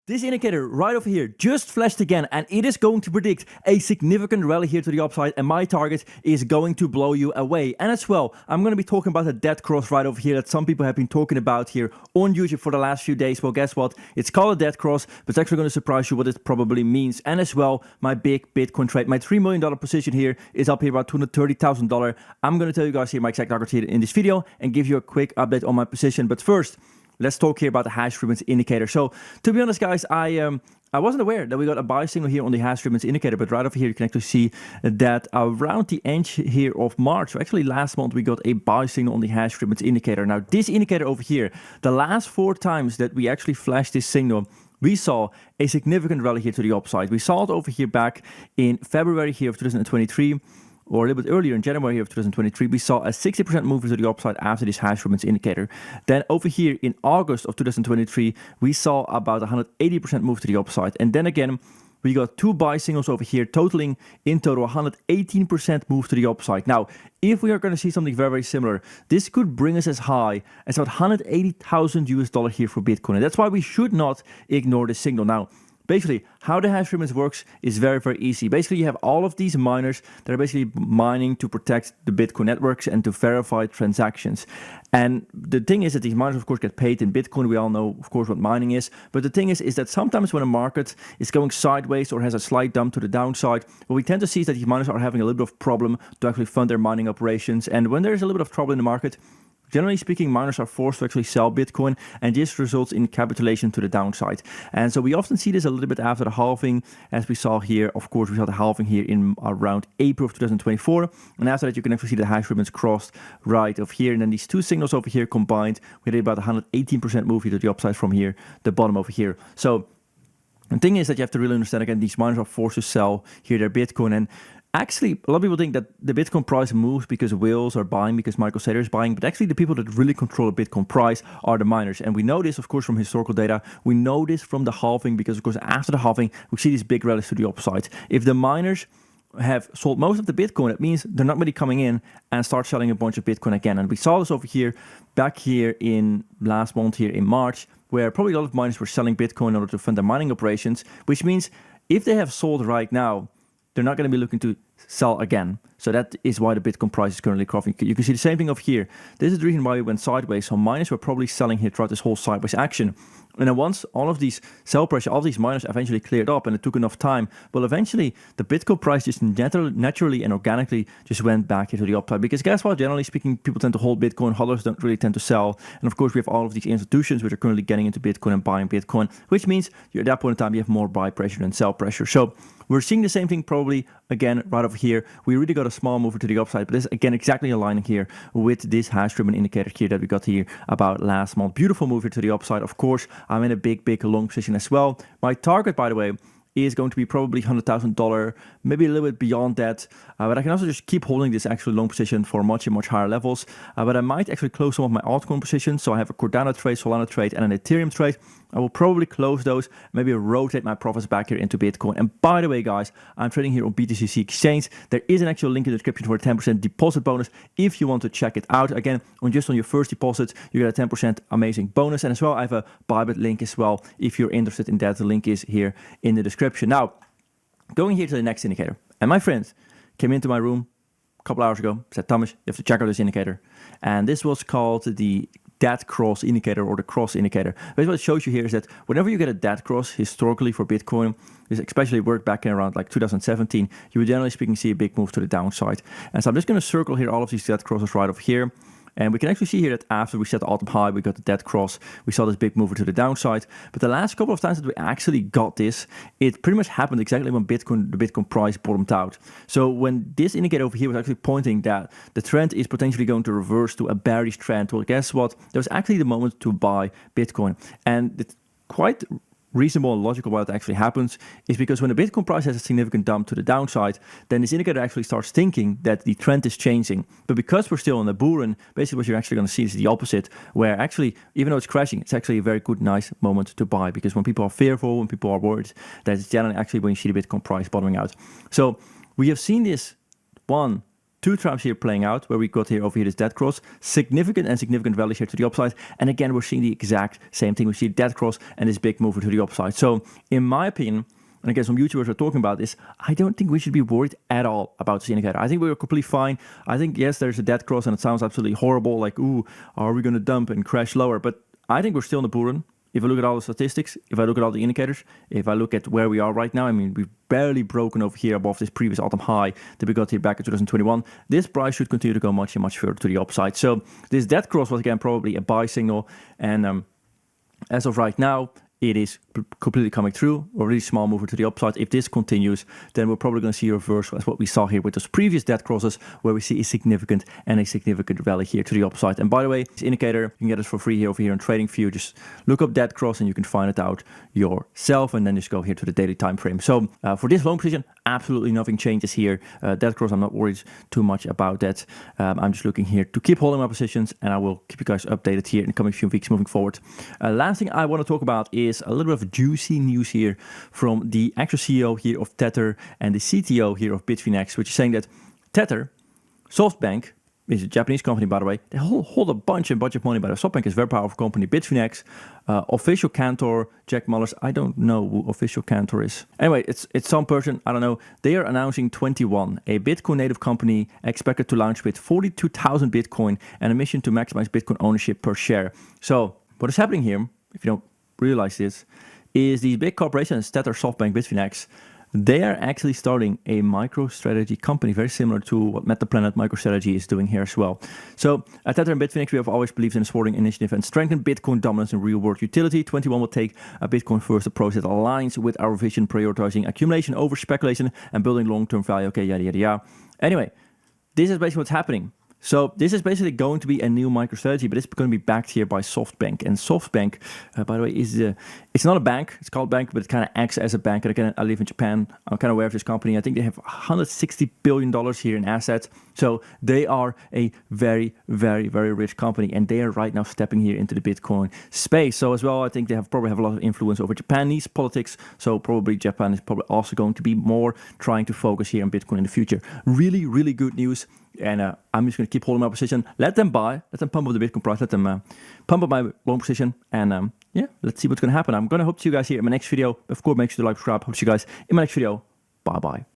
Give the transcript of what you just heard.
This indicator right over here just flashed again, and it is going to predict a significant rally here to the upside, and my target is going to blow you away. And as well, I'm going to be talking about the dead cross right over here that some people have been talking about here on YouTube for the last few days. Well, guess what? It's called a dead cross, but it's actually going to surprise you what it probably means. And as well, my big Bitcoin trade, my $3 million position here is up here about $230,000. I'm going to tell you guys here my exact target here in this video and give you a quick update on my position. But first, let's talk here about the hash frequency indicator. So, to be honest, guys, I wasn't aware that we got a buy signal here on the hash frequency indicator, but right over here you can actually see that around the end here of March, so actually last month, we got a buy signal on the hash frequency indicator. Now, this indicator over here, the last 4 times that we actually flashed this signal, we saw a significant rally here to the upside. We saw it over here back in February here of 2023. Or a little bit earlier in January of 2023, we saw a 60% move to the upside after this hash frequency indicator. Then over here in August of 2023, we saw about 180% move to the upside. And then again, we got 2 buy signals over here, totaling in total 118% move to the upside. Now, if we are going to see something very, very similar, this could bring us as high as about $180,000 here for Bitcoin. And that's why we should not ignore this signal. Now, basically, how the hash frequency works is very, very easy. Basically, you have all of these miners that are basically mining to protect the Bitcoin networks and to verify transactions. And the thing is that these miners, of course, get paid in Bitcoin. We all know, of course, what mining is. But the thing is that sometimes when a market is going sideways or has a slight dump to the downside, what we tend to see is that these miners are having a little bit of problem to actually fund their mining operations. And when there's a little bit of trouble in the market, generally speaking, miners are forced to actually sell Bitcoin, and this results in capitulation to the downside. And so we often see this a little bit after the halving, as we saw here. Of course, we saw the halving here in around April of 2024. And after that, you can actually see the hash ribbons crossed right over here. And then these 2 signals over here combined, we had about 118% move here to the upside from here, the bottom over here. So the thing is that you have to really understand, again, these miners are forced to sell here their Bitcoin. And actually, a lot of people think that the Bitcoin price moves because whales are buying, because Michael Saylor is buying, but actually the people that really control the Bitcoin price are the miners. And we know this, of course, from historical data. We know this from the halving, because, of course, after the halving, we see these big rallies to the upside. If the miners have sold most of the Bitcoin, it means they're not really coming in and start selling a bunch of Bitcoin again. And we saw this over here, back here in last month here in March, where probably a lot of miners were selling Bitcoin in order to fund their mining operations, which means if they have sold right now, they're not going to be looking to sell again. So that is why the Bitcoin price is currently crashing. You can see the same thing over here. This is the reason why we went sideways. So miners were probably selling here throughout this whole sideways action. And then once all of these sell pressure, all these miners eventually cleared up and it took enough time, well, eventually the Bitcoin price just naturally and organically just went back into the upside. Because guess what? Generally speaking, people tend to hold Bitcoin, hodlers don't really tend to sell. And of course, we have all of these institutions which are currently getting into Bitcoin and buying Bitcoin, which means at that point in time, you have more buy pressure than sell pressure. So we're seeing the same thing probably again right over here. We really got a small mover to the upside, but this is again exactly aligning here with this hash ribbon indicator here that we got here about last month. Beautiful mover to the upside. Of course, I'm in a big long position as well. My target, by the way, is going to be probably $100,000, maybe a little bit beyond that. But I can also just keep holding this actually long position for much higher levels. But I might actually close some of my altcoin positions. So I have a Cardano trade, Solana trade, and an Ethereum trade. I will probably close those, maybe rotate my profits back here into Bitcoin. And by the way, guys, I'm trading here on BTCC exchange. There is an actual link in the description for a 10% deposit bonus if you want to check it out. Again, on your first deposit, you get a 10% amazing bonus. And as well, I have a Bybit link as well if you're interested in that. The link is here in the description. Now, going here to the next indicator. And my friend came into my room a couple hours ago, said, Thomas, you have to check out this indicator. And this was called the dead cross indicator, or the cross indicator. Basically what it shows you here is that whenever you get a dead cross historically for Bitcoin, this especially worked back in around like 2017, you would generally speaking see a big move to the downside. And so I'm just going to circle here all of these dead crosses right over here. And we can actually see here that after we set the all-time high, we got the dead cross. We saw this big mover to the downside. But the last couple of times that we actually got this, it pretty much happened exactly when the Bitcoin price bottomed out. So when this indicator over here was actually pointing that the trend is potentially going to reverse to a bearish trend, well, guess what? That was actually the moment to buy Bitcoin. And it's quite reasonable and logical why it actually happens is because when the Bitcoin price has a significant dump to the downside, then this indicator actually starts thinking that the trend is changing. But because we're still in the bull run, basically what you're actually going to see is the opposite, where actually, even though it's crashing, it's actually a very good, nice moment to buy. Because when people are fearful, when people are worried, that's generally actually when you see the Bitcoin price bottoming out. So we have seen this 1, two traps here playing out, where we got here over here this dead cross, significant rallies here to the upside, and again we're seeing the exact same thing. We see dead cross and this big mover to the upside. So in my opinion, and again some YouTubers are talking about this, I don't think we should be worried at all about this indicator. I think we're completely fine. I think yes, there's a dead cross and it sounds absolutely horrible, like ooh, are we going to dump and crash lower? But I think we're still in the bull run. If I look at all the statistics, if I look at all the indicators, if I look at where we are right now, I mean, we've barely broken over here above this previous all-time high that we got here back in 2021. This price should continue to go much and much further to the upside. So this dead cross was again probably a buy signal, and as of right now, it is completely coming through, a really small mover to the upside. If this continues, then we're probably going to see a reversal as what we saw here with those previous dead crosses, where we see a significant rally here to the upside. And by the way, this indicator, you can get it for free here over here on TradingView. Just look up dead cross and you can find it out yourself, and then just go here to the daily time frame. So for this long position, absolutely nothing changes here. Dead cross, I'm not worried too much about that. I'm just looking here to keep holding my positions, and I will keep you guys updated here in the coming few weeks moving forward. Last thing I want to talk about is a little bit of juicy news here from the actual CEO here of Tether and the CTO here of Bitfinex, which is saying that Tether, SoftBank, is a Japanese company, by the way, they hold a bunch of money. By the way, SoftBank is a very powerful company. Bitfinex, official Cantor, Jack Mullers, I don't know who official Cantor is. Anyway, it's some person, I don't know. They are announcing 21, a Bitcoin native company expected to launch with 42,000 Bitcoin and a mission to maximize Bitcoin ownership per share. So what is happening here, if you don't realize this, is these big corporations, Tether, SoftBank, Bitfinex, they are actually starting a MicroStrategy company, very similar to what MetaPlanet MicroStrategy is doing here as well. So at Tether and Bitfinex, we have always believed in supporting initiative and strengthen Bitcoin dominance in real-world utility. 21 will take a Bitcoin-first approach that aligns with our vision, prioritizing accumulation over speculation and building long-term value. Okay, yada, yada, yada. Anyway, this is basically what's happening. So this is basically going to be a new MicroStrategy, but it's going to be backed here by SoftBank. And SoftBank, by the way, is it's not a bank. It's called bank, but it kind of acts as a bank. And again, I live in Japan. I'm kind of aware of this company. I think they have $160 billion here in assets. So they are a very, very, very rich company, and they are right now stepping here into the Bitcoin space. So as well, I think they probably have a lot of influence over Japanese politics. So probably Japan is probably also going to be more trying to focus here on Bitcoin in the future. Really, really good news. And I'm just going to keep holding my position. Let them buy. Let them pump up the Bitcoin price. Let them pump up my long position. And yeah, let's see what's going to happen. I'm going to hope to see you guys here in my next video. Of course, make sure to like, subscribe. Hope to see you guys in my next video. Bye-bye.